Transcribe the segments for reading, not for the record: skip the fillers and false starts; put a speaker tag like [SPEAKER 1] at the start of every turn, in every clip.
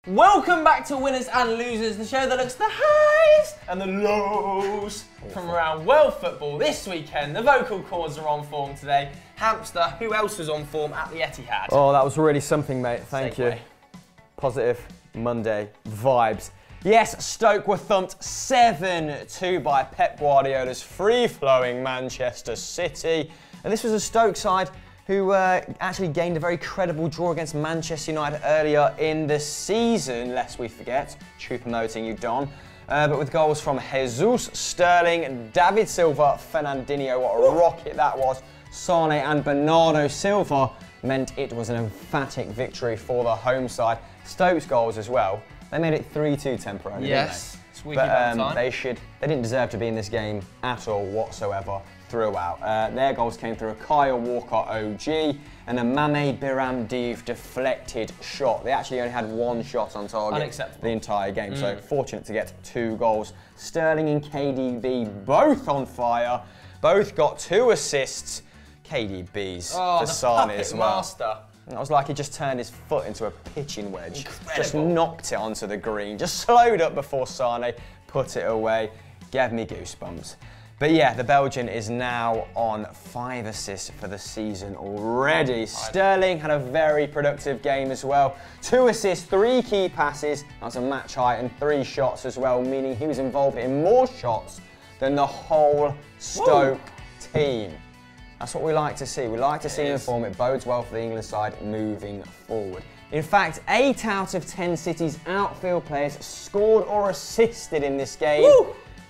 [SPEAKER 1] Welcome back to Winners and Losers, the show that looks the highs and the lows from around world football. This weekend, the vocal cords are on form today. Hamster, who else was on form at the Etihad?
[SPEAKER 2] Oh, that was really something, mate. Thank you. Positive Monday vibes. Yes, Stoke were thumped 7-2 by Pep Guardiola's free-flowing Manchester City. And this was a Stoke side who actually gained a very credible draw against Manchester United earlier in the season, lest we forget. True promoting you, Don. But with goals from Jesus, Sterling, David Silva, Fernandinho, what a rocket that was, Sane and Bernardo Silva, meant it was an emphatic victory for the home side. Stoke's goals as well. They made it 3-2 temporarily,
[SPEAKER 1] yes,
[SPEAKER 2] didn't they? But they didn't deserve to be in this game at all whatsoever throughout. Their goals came through a Kyle Walker OG and a Mame Biram Div deflected shot. They actually only had one shot on target the entire game, so fortunate to get 2 goals. Sterling and KDB both on fire, both got 2 assists. KDB's for Sane as well.
[SPEAKER 1] Master.
[SPEAKER 2] It was like he just turned his foot into a pitching wedge. Incredible. Just knocked it onto the green, just slowed up before Sane put it away. Gave me goosebumps. But yeah, the Belgian is now on 5 assists for the season already. Sterling had a very productive game as well. 2 assists, 3 key passes, that's a match high, and 3 shots as well, meaning he was involved in more shots than the whole Stoke team. That's what we like to see. We like to see him in form. It bodes well for the England side moving forward. In fact, 8 out of 10 City's outfield players scored or assisted in this game,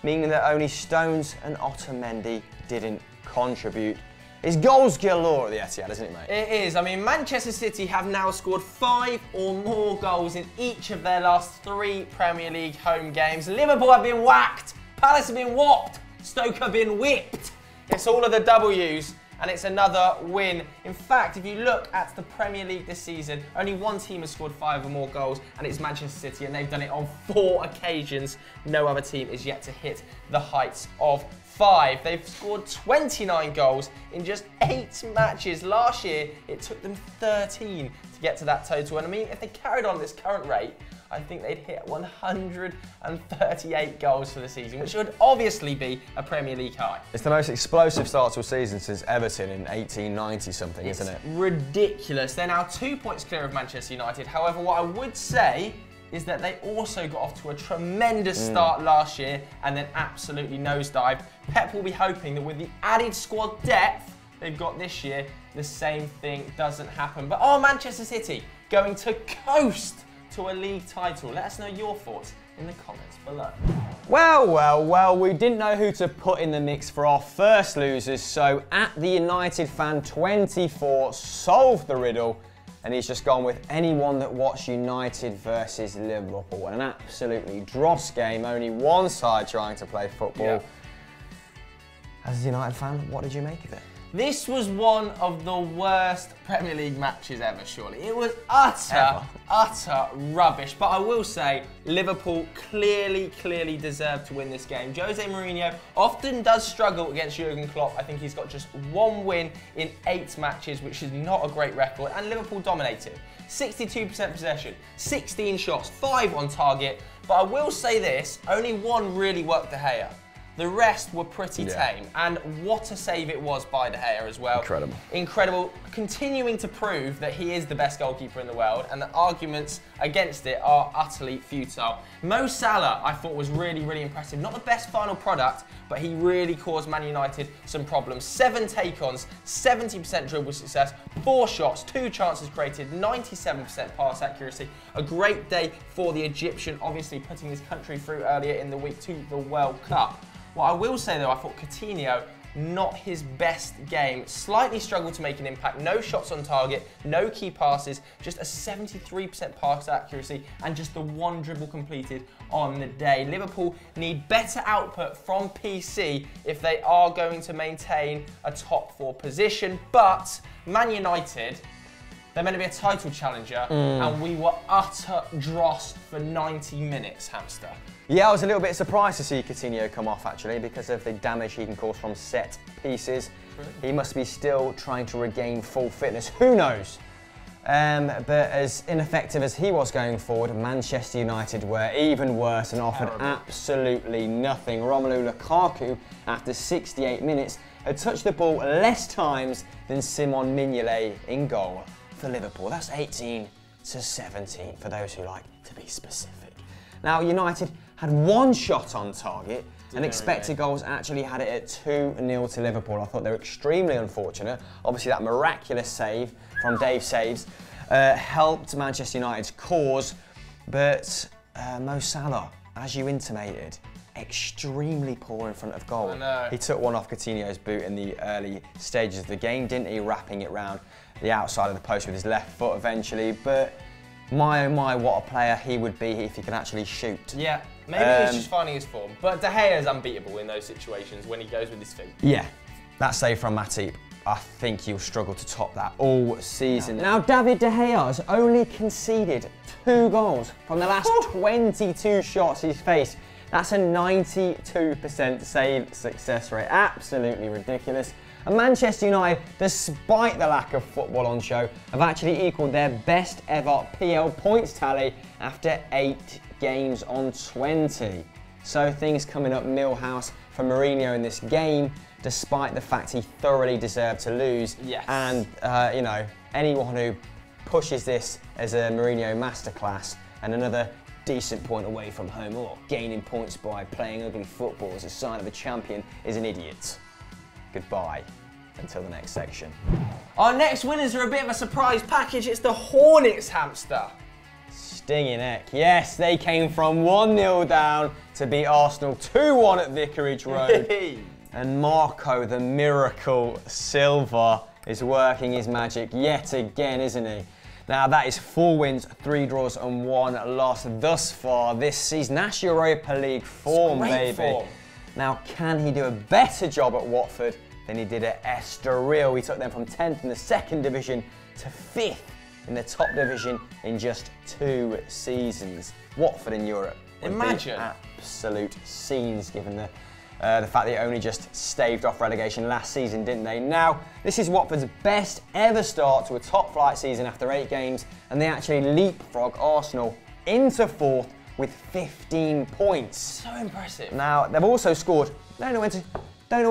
[SPEAKER 2] meaning that only Stones and Otamendi didn't contribute. It's goals galore at the Etihad, isn't it, mate?
[SPEAKER 1] It is. I mean, Manchester City have now scored 5 or more goals in each of their last 3 Premier League home games. Liverpool have been whacked, Palace have been whopped, Stoke have been whipped. It's all of the W's, and it's another win. In fact, if you look at the Premier League this season, only one team has scored 5 or more goals, and it's Manchester City, and they've done it on 4 occasions. No other team is yet to hit the heights of 5. They've scored 29 goals in just 8 matches. Last year, it took them 13 to get to that total. And I mean, if they carried on at this current rate, I think they'd hit 138 goals for the season, which would obviously be a Premier League high.
[SPEAKER 2] It's the most explosive start to a season since Everton in 1890-something, isn't it?
[SPEAKER 1] Ridiculous. They're now 2 points clear of Manchester United. However, what I would say is that they also got off to a tremendous start last year and then absolutely nosedived. Pep will be hoping that with the added squad depth they've got this year, the same thing doesn't happen. But are Manchester City going to coast to a league title? Let us know your thoughts in the comments below.
[SPEAKER 2] Well, we didn't know who to put in the mix for our first losers, so at the United Fan 24 solved the riddle, and he's just gone with anyone that watched United versus Liverpool. An absolutely dross game, only one side trying to play football.
[SPEAKER 1] Yeah.
[SPEAKER 2] As a United fan, what did you make of it?
[SPEAKER 1] This was one of the worst Premier League matches ever, surely. It was utter rubbish. But I will say, Liverpool clearly deserved to win this game. Jose Mourinho often does struggle against Jurgen Klopp. I think he's got just 1 win in 8 matches, which is not a great record. And Liverpool dominated. 62% possession, 16 shots, 5 on target. But I will say this, only 1 really worked De Gea. The rest were pretty tame, and what a save it was by De Gea as well. Incredible. Continuing to prove that he is the best goalkeeper in the world, and the arguments against it are utterly futile. Mo Salah, I thought, was really impressive. Not the best final product, but he really caused Man United some problems. 7 take-ons, 70% dribble success, 4 shots, 2 chances created, 97% pass accuracy. A great day for the Egyptian, obviously putting his country through earlier in the week to the World Cup. What I will say though, I thought Coutinho, not his best game. Slightly struggled to make an impact. No shots on target, no key passes, just a 73% pass accuracy and just the 1 dribble completed on the day. Liverpool need better output from PC if they are going to maintain a top 4 position. But Man United, they're meant to be a title challenger and we were utter dross for 90 minutes, Hamster.
[SPEAKER 2] Yeah, I was a little bit surprised to see Coutinho come off actually because of the damage he can cause from set pieces. He must be still trying to regain full fitness. Who knows? But as ineffective as he was going forward, Manchester United were even worse and offered absolutely nothing. Romelu Lukaku, after 68 minutes, had touched the ball less times than Simon Mignolet in goal for Liverpool. That's 18 to 17 for those who like to be specific. Now, United had one shot on target and expected goals actually had it at 2-0 to Liverpool. I thought they were extremely unfortunate. Obviously, that miraculous save from Dave Saves helped Manchester United's cause, but Mo Salah, as you intimated, extremely poor in front of goal. He took one off Coutinho's boot in the early stages of the game, didn't he? Wrapping it round the outside of the post with his left foot eventually, but my oh my, what a player he would be if he could actually shoot.
[SPEAKER 1] Yeah, maybe he's just finding his form, but De Gea is unbeatable in those situations when he goes with his feet.
[SPEAKER 2] Yeah, that save from Matip, I think he'll struggle to top that all season. Now, David De Gea has only conceded 2 goals from the last 22 shots he's faced. That's a 92% save success rate. Absolutely ridiculous. And Manchester United, despite the lack of football on show, have actually equalled their best ever PL points tally after 8 games on 20. So things coming up Millhouse for Mourinho in this game, despite the fact he thoroughly deserved to lose.
[SPEAKER 1] Yes.
[SPEAKER 2] And, you know, anyone who pushes this as a Mourinho masterclass and another decent point away from home or gaining points by playing ugly football as a sign of a champion is an idiot. Goodbye until the next section.
[SPEAKER 1] Our next winners are a bit of a surprise package. It's the Hornets, Hamster.
[SPEAKER 2] Stinging neck. Yes, they came from 1-0 down to beat Arsenal 2-1 at Vicarage Road. And Marco the Miracle Silva is working his magic yet again, isn't he? Now that is 4 wins, 3 draws and 1 loss thus far this season. That's Europa League form, baby.
[SPEAKER 1] Form.
[SPEAKER 2] Now, can he do a better job at Watford than he did at Estoril? He took them from 10th in the 2nd division to 5th in the top division in just 2 seasons. Watford in Europe.
[SPEAKER 1] Imagine.
[SPEAKER 2] Absolute scenes given the fact they only just staved off relegation last season, didn't they? Now, this is Watford's best ever start to a top flight season after 8 games, and they actually leapfrog Arsenal into 4th with 15 points.
[SPEAKER 1] So impressive.
[SPEAKER 2] Now, they've also scored, don't know when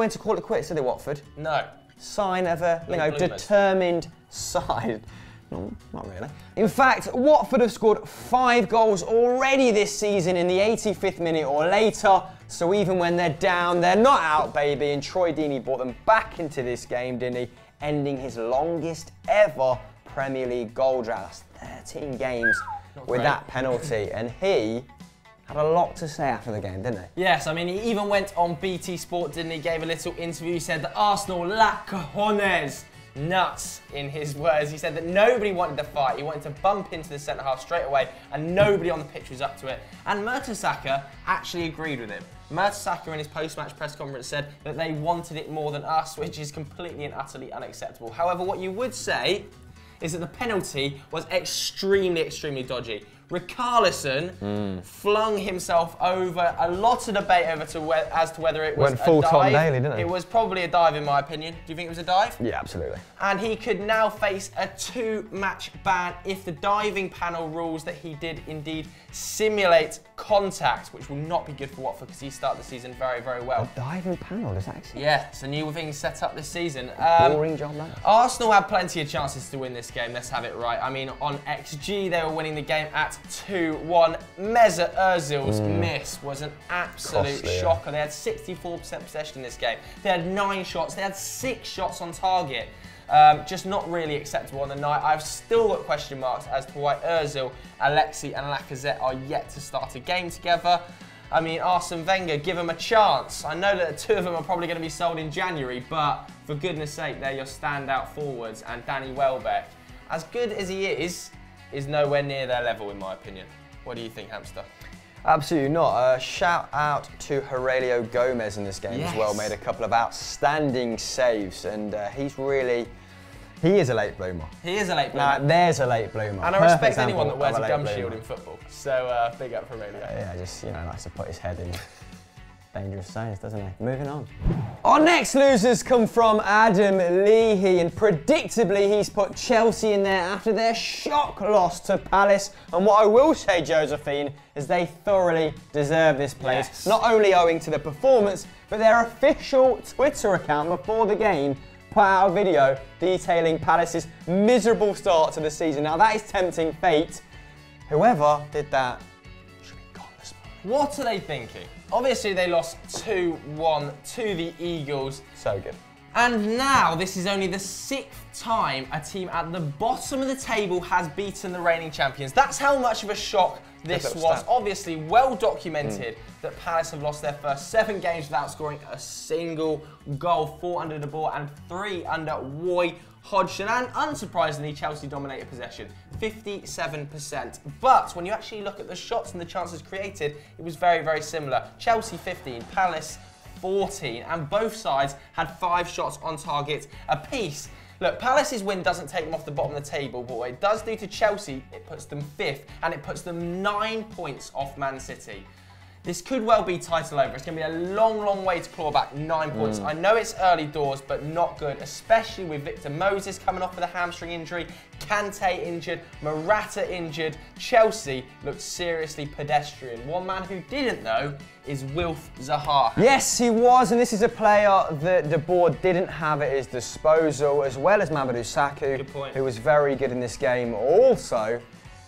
[SPEAKER 2] to call it quits, do they, Watford?
[SPEAKER 1] No.
[SPEAKER 2] Sign of a, determined side. No, not really. In fact, Watford have scored 5 goals already this season in the 85th minute or later. So even when they're down, they're not out, baby. And Troy Deeney brought them back into this game, didn't he? Ending his longest ever Premier League goal drought. That's 13 games with that penalty. And he had a lot to say after the game, didn't he?
[SPEAKER 1] Yes, I mean, he even went on BT Sport, didn't he? Gave a little interview. He said that Arsenal lack cojones. Nuts, in his words. He said that nobody wanted to fight. He wanted to bump into the centre-half straight away, and nobody on the pitch was up to it. And Mertesacker actually agreed with him. Mertesacker in his post-match press conference said that they wanted it more than us, which is completely and utterly unacceptable. However, what you would say is that the penalty was extremely, extremely dodgy. Richarlison flung himself over a lot of debate as to whether it was
[SPEAKER 2] went full
[SPEAKER 1] a dive.
[SPEAKER 2] Tom Daley, didn't he?
[SPEAKER 1] It was probably a dive in my opinion. Do you think it was a dive?
[SPEAKER 2] Yeah, absolutely.
[SPEAKER 1] And he could now face a 2-match ban if the diving panel rules that he did indeed simulate contact, which will not be good for Watford because he started the season very, very well.
[SPEAKER 2] A diving panel, does that exist?
[SPEAKER 1] Yeah, it's a new thing set up this season.
[SPEAKER 2] Boring job, that.
[SPEAKER 1] Arsenal had plenty of chances to win this game, let's have it right. I mean, on XG, they were winning the game at 2-1. Mesut Ozil's miss was an absolute shocker. They had 64% possession in this game. They had 9 shots. They had 6 shots on target. Just not really acceptable on the night. I've still got question marks as to why Ozil, Alexi and Lacazette are yet to start a game together. I mean, Arsene Wenger, give them a chance. I know that the 2 of them are probably going to be sold in January, but for goodness sake, they're your standout forwards. And Danny Welbeck, as good as he is nowhere near their level, in my opinion. What do you think, Hamster?
[SPEAKER 2] Absolutely not. Shout out to Aurelio Gomez in this game as well. Made a couple of outstanding saves, and he is a late bloomer.
[SPEAKER 1] He is a late bloomer.
[SPEAKER 2] Now, there's a late bloomer.
[SPEAKER 1] And I respect anyone that wears a gum shield in football. So big up for Aurelio.
[SPEAKER 2] Yeah, just, likes to put his head in Dangerous sayings, doesn't he? Moving on. Our next losers come from Adam Leahy, and predictably he's put Chelsea in there after their shock loss to Palace. And what I will say, Josephine, is they thoroughly deserve this place. Yes. Not only owing to the performance, but their official Twitter account before the game put out a video detailing Palace's miserable start to the season. Now that is tempting fate. Whoever did that should be gone this morning.
[SPEAKER 1] What are they thinking? Obviously, they lost 2-1 to the Eagles.
[SPEAKER 2] So good.
[SPEAKER 1] And now, this is only the 6th time a team at the bottom of the table has beaten the reigning champions. That's how much of a shock this was. Obviously, well documented that Palace have lost their first 7 games without scoring a single goal. 4 under the ball and 3 under Roy Hodgson. And unsurprisingly, Chelsea dominated possession, 57%. But when you actually look at the shots and the chances created, it was very, very similar. Chelsea 15, Palace 14, and both sides had 5 shots on target apiece. Look, Palace's win doesn't take them off the bottom of the table, but what it does do to Chelsea, it puts them 5th, and it puts them 9 points off Man City. This could well be title over. It's going to be a long, long way to claw back 9 points. I know it's early doors, but not good, especially with Victor Moses coming off with a hamstring injury, Kante injured, Morata injured. Chelsea looked seriously pedestrian. One man who didn't, though, is Wilf Zaha.
[SPEAKER 2] Yes, he was, and this is a player that the board didn't have at his disposal, as well as Mamadou Sakho, who was very good in this game also,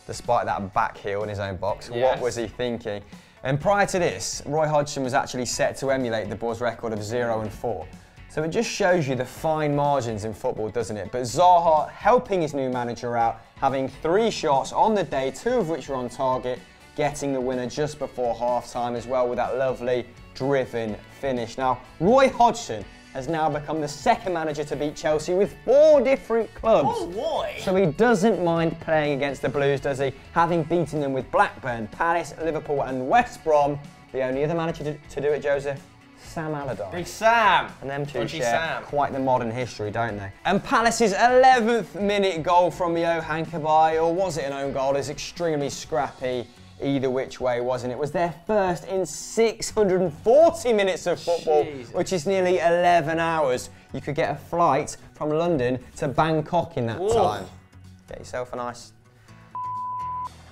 [SPEAKER 2] despite that back heel in his own box. Yes. What was he thinking? And prior to this, Roy Hodgson was actually set to emulate the board's record of 0-4. So it just shows you the fine margins in football, doesn't it? But Zaha helping his new manager out, having 3 shots on the day, 2 of which were on target, getting the winner just before half-time as well with that lovely, driven finish. Now, Roy Hodgson has now become the 2nd manager to beat Chelsea with 4 different clubs.
[SPEAKER 1] Oh boy!
[SPEAKER 2] So he doesn't mind playing against the Blues, does he? Having beaten them with Blackburn, Palace, Liverpool and West Brom. The only other manager to do it, Joseph, Sam Allardyce.
[SPEAKER 1] Big Sam!
[SPEAKER 2] And them two share quite the modern history, don't they? And Palace's 11th minute goal from Johan Cabaye, or was it an own goal, is extremely scrappy. Either which way, wasn't it? It was their first in 640 minutes of football, which is nearly 11 hours. You could get a flight from London to Bangkok in that time. Get yourself a nice...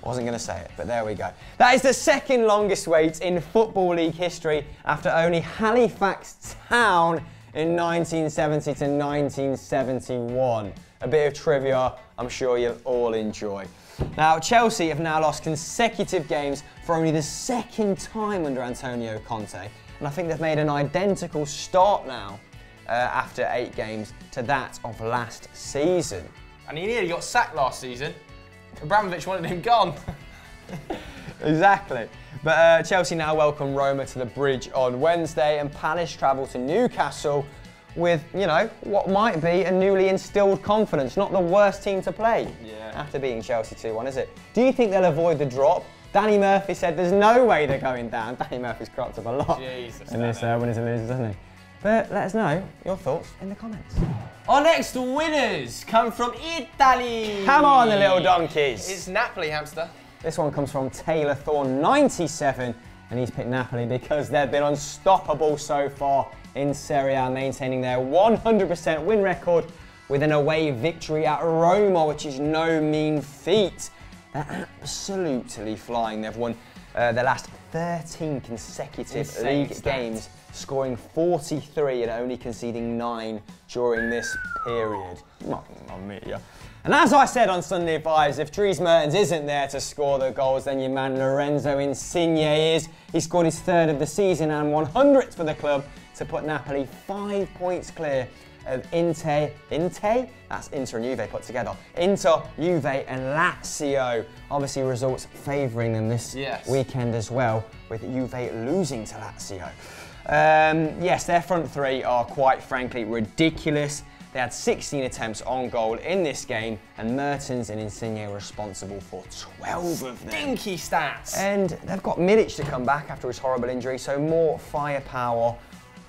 [SPEAKER 2] Wasn't going to say it, but there we go. That is the 2nd longest wait in Football League history after only Halifax Town in 1970 to 1971. A bit of trivia I'm sure you'll all enjoy. Now, Chelsea have now lost consecutive games for only the 2nd time under Antonio Conte, and I think they've made an identical start now after 8 games to that of last season.
[SPEAKER 1] And he nearly got sacked last season. Abramovich wanted him gone.
[SPEAKER 2] Exactly. But Chelsea now welcome Roma to the Bridge on Wednesday, and Palace travel to Newcastle with, you know, what might be a newly instilled confidence. Not the worst team to play after beating Chelsea 2-1, is it? Do you think they'll avoid the drop? Danny Murphy said there's no way they're going down. Danny Murphy's cropped up a lot in this winners and losers, doesn't he? But let us know your thoughts in the comments.
[SPEAKER 1] Our next winners come from Italy.
[SPEAKER 2] Come on, the little donkeys.
[SPEAKER 1] It's Napoli, hamster.
[SPEAKER 2] This one comes from Taylor Thorne, 97, and he's picked Napoli because they've been unstoppable so far in Serie A, maintaining their 100% win record with an away victory at Roma, which is no mean feat. They're absolutely flying. They've won their last 13 consecutive league games, scoring 43 and only conceding 9 during this period. Mamma mia. And as I said on Sunday Vibes, if Dries Mertens isn't there to score the goals, then your man Lorenzo Insigne is. He scored his 3rd of the season and 100th for the club to put Napoli 5 points clear of Inter, that's Inter and Juve put together. Inter, Juve and Lazio. Obviously results favouring them this weekend as well, with Juve losing to Lazio. Yes, their front 3 are quite frankly ridiculous. They had 16 attempts on goal in this game, and Mertens and Insigne were responsible for 12 of them.
[SPEAKER 1] Stinky stats.
[SPEAKER 2] And they've got Milic to come back after his horrible injury, so more firepower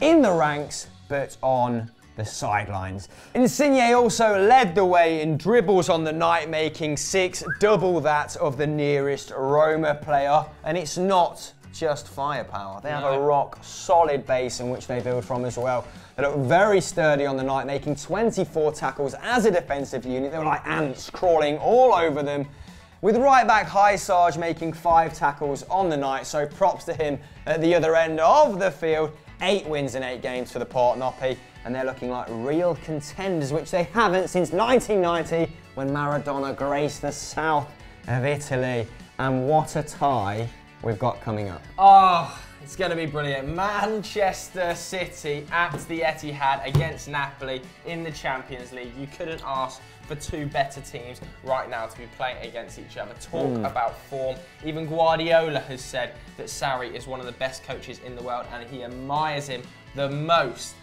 [SPEAKER 2] in the ranks, but on the sidelines. Insigne also led the way in dribbles on the night, making 6, double that of the nearest Roma player. And it's not just firepower. They have a rock solid base in which they build from as well. They look very sturdy on the night, making 24 tackles as a defensive unit. They were like ants crawling all over them. With right back Sarge making 5 tackles on the night, so props to him at the other end of the field. 8 wins in 8 games for the Portnopi, and they're looking like real contenders, which they haven't since 1990 when Maradona graced the south of Italy. And what a tie we've got coming up.
[SPEAKER 1] Oh, it's going to be brilliant. Manchester City at the Etihad against Napoli in the Champions League. You couldn't ask for 2 better teams right now to be playing against each other. Talk about form. Even Guardiola has said that Sarri is one of the best coaches in the world and he admires him the most.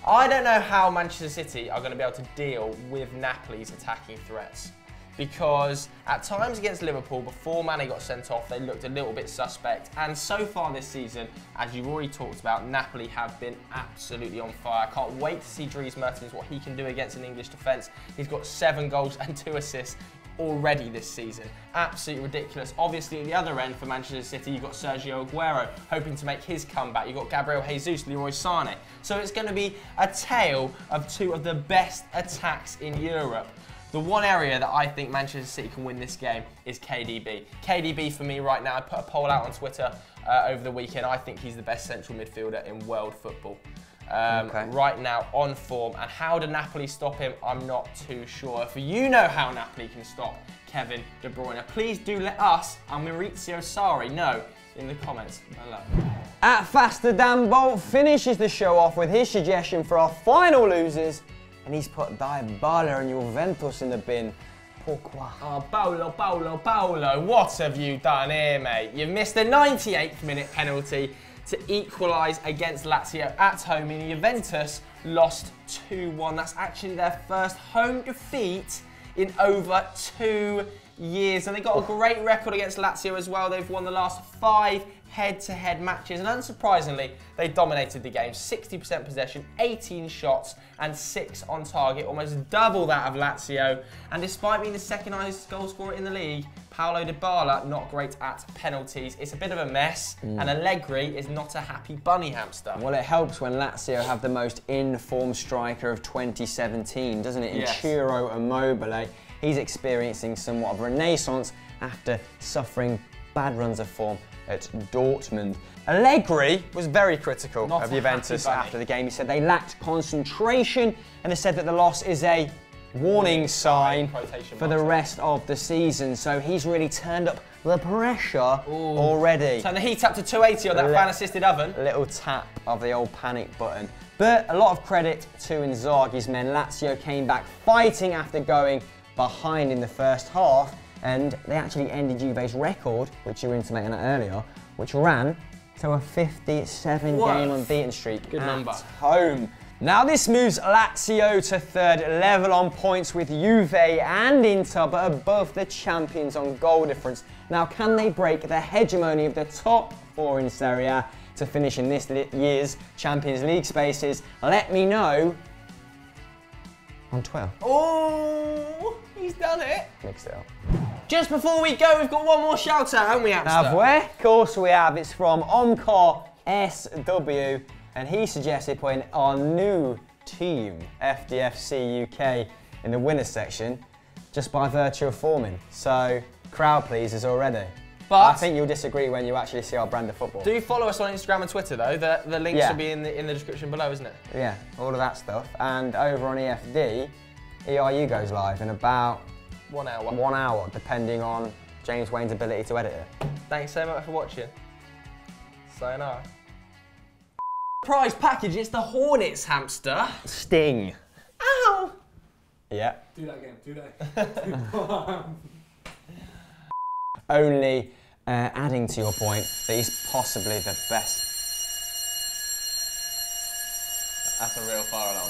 [SPEAKER 1] I don't know how Manchester City are going to be able to deal with Napoli's attacking threats, because at times against Liverpool, before Mane got sent off, they looked a little bit suspect. And so far this season, as you've already talked about, Napoli have been absolutely on fire. I can't wait to see Dries Mertens, what he can do against an English defence. He's got 7 goals and 2 assists already this season. Absolutely ridiculous. Obviously, at the other end for Manchester City, you've got Sergio Aguero hoping to make his comeback. You've got Gabriel Jesus, Leroy Sané. So it's going to be a tale of 2 of the best attacks in Europe. The one area that I think Manchester City can win this game is KDB. KDB for me right now, I put a poll out on Twitter over the weekend. I think he's the best central midfielder in world football. Right now on form. And how do Napoli stop him? I'm not too sure. If you know how Napoli can stop Kevin De Bruyne, please do let us and Maurizio Sarri know in the comments below.
[SPEAKER 2] At Faster Dan Bolt finishes the show off with his suggestion for our final losers, and he's put Dybala and Juventus in the bin. Pourquoi?
[SPEAKER 1] Oh, Paolo, what have you done here, mate? You've missed the 98th minute penalty to equalise against Lazio at home, and Juventus lost 2-1. That's actually their first home defeat in over 2 years. And they got a great record against Lazio as well. They've won the last 5 head-to-head matches, and unsurprisingly, they dominated the game. 60% possession, 18 shots, and 6 on target, almost double that of Lazio. And despite being the second highest goal scorer in the league, Paulo Dybala not great at penalties. It's a bit of a mess, and Allegri is not a happy bunny hamster.
[SPEAKER 2] Well, it helps when Lazio have the most in-form striker of 2017, doesn't it? In Ciro Immobile. He's experiencing somewhat of a renaissance after suffering bad runs of form at Dortmund. Allegri was very critical of Juventus after the game. He said they lacked concentration, and they said that the loss is a warning sign for the rest of the season. So he's really turned up the pressure already.
[SPEAKER 1] Turn the heat up to 280 on that fan-assisted oven.
[SPEAKER 2] A little tap of the old panic button. But a lot of credit to Inzaghi's men. Lazio came back fighting after going behind in the first half, and they actually ended Juve's record, which you were intimating at earlier, which ran to a 57-game unbeaten streak at home. Now this moves Lazio to 3rd level on points with Juve and Inter, but above the champions on goal difference. Now, can they break the hegemony of the top 4 in Serie A to finish in this year's Champions League spaces? Let me know on Twitter.
[SPEAKER 1] Oh, he's done it.
[SPEAKER 2] Mixed it up.
[SPEAKER 1] Just before we go, we've got one more shout out, haven't we, Hamster?
[SPEAKER 2] Have we? Of course we have. It's from Omcar SW, and he suggested putting our new team, FDFC UK, in the winners section just by virtue of forming. So, crowd pleasers already. But I think you'll disagree when you actually see our brand of football.
[SPEAKER 1] Do follow us on Instagram and Twitter though. The links will be in the description below, isn't it?
[SPEAKER 2] Yeah, all of that stuff. And over on EFD, ERU goes live in about
[SPEAKER 1] 1 hour.
[SPEAKER 2] 1 hour, depending on James Wayne's ability to edit it.
[SPEAKER 1] Thanks so much for watching. Sayonara. Prize package, it's the Hornets, Hamster.
[SPEAKER 2] Sting.
[SPEAKER 1] Ow!
[SPEAKER 2] Yeah.
[SPEAKER 3] Do that again, do that.
[SPEAKER 2] Only adding to your point that he's possibly the best.
[SPEAKER 1] That's a real fire alarm.